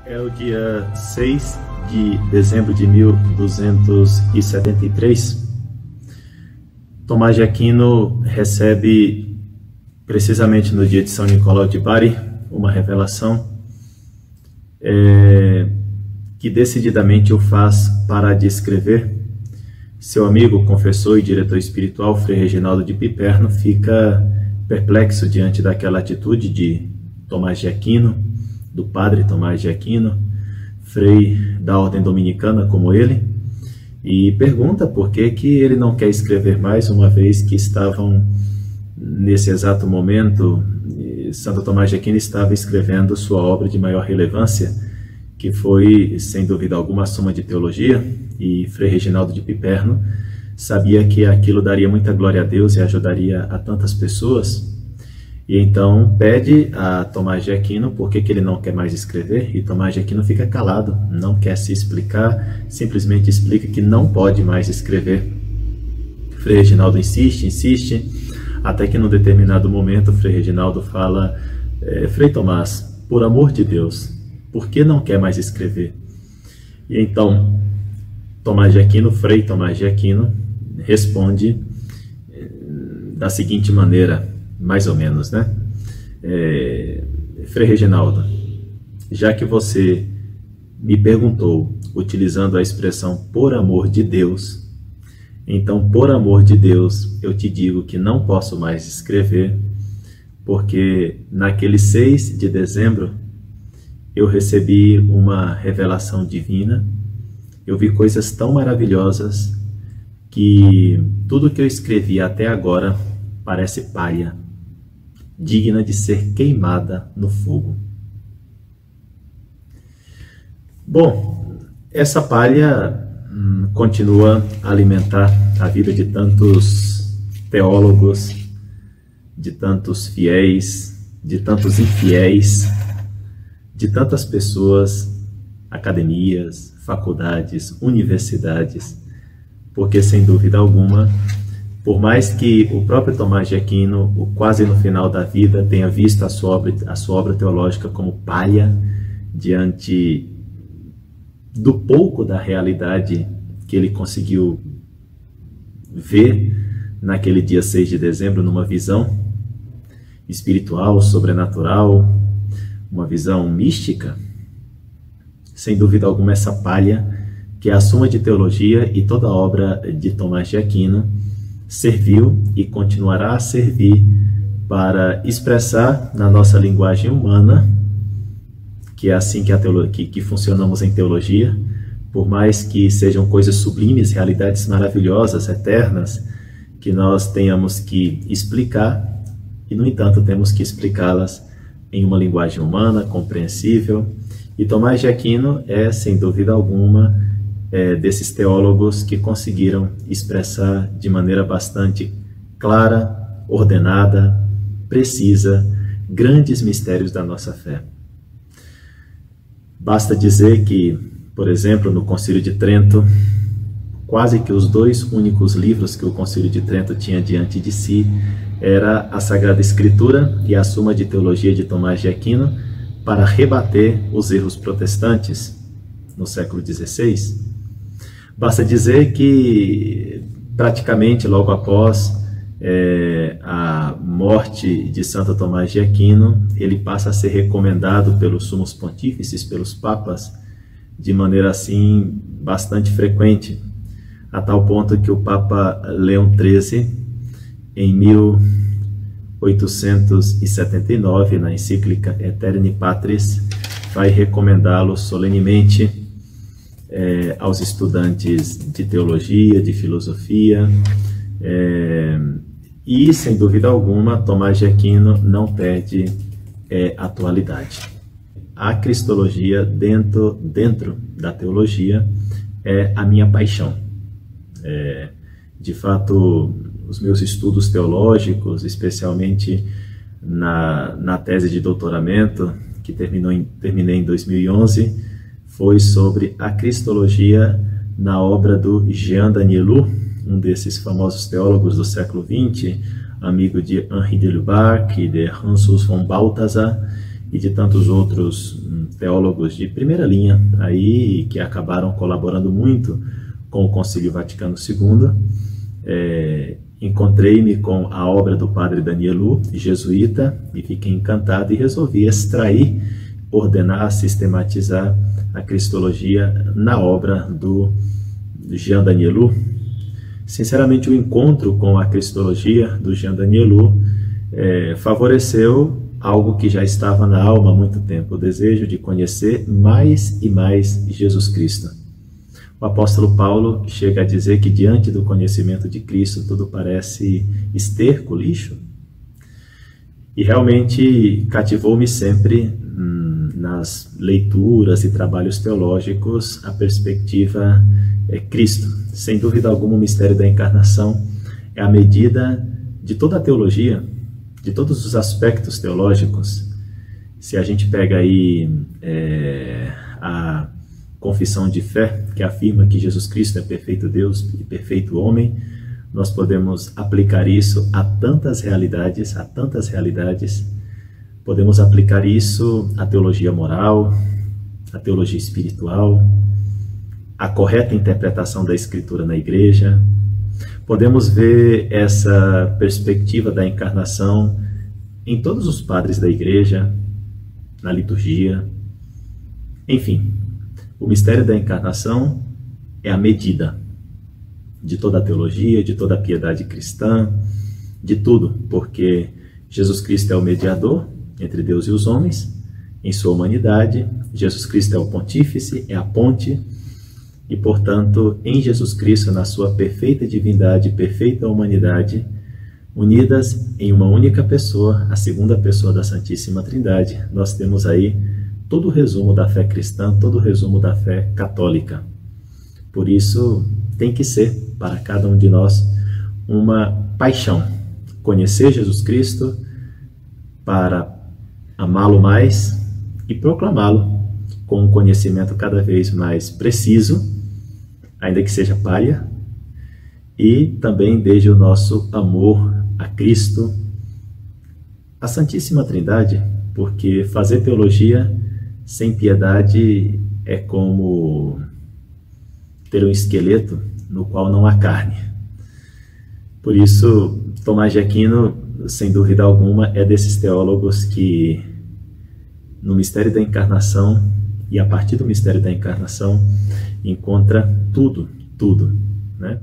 É o dia 6 de dezembro de 1273. Tomás de Aquino recebe, precisamente no dia de São Nicolau de Bari, uma revelação que decididamente o faz parar de escrever. Seu amigo, confessor e diretor espiritual, Frei Reginaldo de Piperno, fica perplexo diante daquela atitude de Tomás de Aquino, do padre Tomás de Aquino, frei da ordem dominicana como ele, e pergunta por que ele não quer escrever mais, uma vez que estavam, nesse exato momento, Santo Tomás de Aquino estava escrevendo sua obra de maior relevância, que foi, sem dúvida alguma, a Suma de Teologia, e Frei Reginaldo de Piperno sabia que aquilo daria muita glória a Deus e ajudaria a tantas pessoas. E então pede a Tomás de Aquino por que ele não quer mais escrever, e Tomás de Aquino fica calado, não quer se explicar, simplesmente explica que não pode mais escrever. Frei Reginaldo insiste, até que num determinado momento Frei Reginaldo fala: Frei Tomás, por amor de Deus, por que não quer mais escrever? E então Tomás de Aquino, Frei Tomás de Aquino, responde da seguinte maneira, mais ou menos, né? Frei Reginaldo, já que você me perguntou utilizando a expressão por amor de Deus, então por amor de Deus eu te digo que não posso mais escrever, porque naquele 6 de dezembro eu recebi uma revelação divina, eu vi coisas tão maravilhosas que tudo que eu escrevi até agora parece palha, digna de ser queimada no fogo. Bom, essa palha continua a alimentar a vida de tantos teólogos, de tantos fiéis, de tantos infiéis, de tantas pessoas, academias, faculdades, universidades, porque sem dúvida alguma, por mais que o próprio Tomás de Aquino, quase no final da vida, tenha visto a sua obra teológica como palha diante do pouco da realidade que ele conseguiu ver naquele dia 6 de dezembro, numa visão espiritual, sobrenatural, uma visão mística, sem dúvida alguma essa palha, que é a Suma de Teologia e toda a obra de Tomás de Aquino, serviu e continuará a servir para expressar na nossa linguagem humana, que é assim que funcionamos em teologia, por mais que sejam coisas sublimes, realidades maravilhosas, eternas, que nós tenhamos que explicar, e no entanto temos que explicá-las em uma linguagem humana, compreensível. E Tomás de Aquino é, sem dúvida alguma, desses teólogos que conseguiram expressar de maneira bastante clara, ordenada, precisa, grandes mistérios da nossa fé. Basta dizer que, por exemplo, no Concílio de Trento, quase que os dois únicos livros que o Concílio de Trento tinha diante de si era a Sagrada Escritura e a Suma de Teologia de Tomás de Aquino, para rebater os erros protestantes no século XVI. Basta dizer que, praticamente logo após a morte de Santo Tomás de Aquino, ele passa a ser recomendado pelos sumos pontífices, pelos papas, de maneira assim bastante frequente, a tal ponto que o Papa Leão XIII, em 1879, na encíclica Aeterni Patris, vai recomendá-lo solenemente aos estudantes de teologia, de filosofia, e, sem dúvida alguma, Tomás de Aquino não perde atualidade. A cristologia dentro da teologia é a minha paixão. De fato, os meus estudos teológicos, especialmente na tese de doutoramento, que terminei em 2011, foi sobre a cristologia na obra do Jean Danielou, um desses famosos teólogos do século XX, amigo de Henri de Lubac e de Hans Urs von Balthasar, e de tantos outros teólogos de primeira linha aí que acabaram colaborando muito com o Concílio Vaticano II, encontrei-me com a obra do padre Danielu, jesuíta, e fiquei encantado e resolvi extrair, ordenar, sistematizar a cristologia na obra do Jean Danielu. Sinceramente, o encontro com a cristologia do Jean Danielu favoreceu algo que já estava na alma há muito tempo, o desejo de conhecer mais e mais Jesus Cristo. O apóstolo Paulo chega a dizer que diante do conhecimento de Cristo tudo parece esterco, lixo. E realmente cativou-me sempre nas leituras e trabalhos teológicos a perspectiva Cristo. Sem dúvida alguma, o mistério da encarnação é a medida de toda a teologia, de todos os aspectos teológicos. Se a gente pega aí a confissão de fé, que afirma que Jesus Cristo é perfeito Deus e perfeito homem, nós podemos aplicar isso a tantas realidades, podemos aplicar isso à teologia moral, à teologia espiritual, à correta interpretação da Escritura na igreja. Podemos ver essa perspectiva da encarnação em todos os padres da igreja, na liturgia, enfim. O mistério da encarnação é a medida de toda a teologia, de toda a piedade cristã, de tudo, porque Jesus Cristo é o mediador entre Deus e os homens, em sua humanidade, Jesus Cristo é o pontífice, é a ponte, e, portanto, em Jesus Cristo, na sua perfeita divindade e perfeita humanidade, unidas em uma única pessoa, a segunda pessoa da Santíssima Trindade, nós temos aí todo o resumo da fé cristã, todo o resumo da fé católica. Por isso, tem que ser, para cada um de nós, uma paixão. Conhecer Jesus Cristo para amá-lo mais e proclamá-lo com um conhecimento cada vez mais preciso, ainda que seja palha, e também desde o nosso amor a Cristo, a Santíssima Trindade, porque fazer teologia sem piedade é como ter um esqueleto no qual não há carne. Por isso, Tomás de Aquino, sem dúvida alguma, é desses teólogos que, no mistério da encarnação e a partir do mistério da encarnação, encontra tudo, né?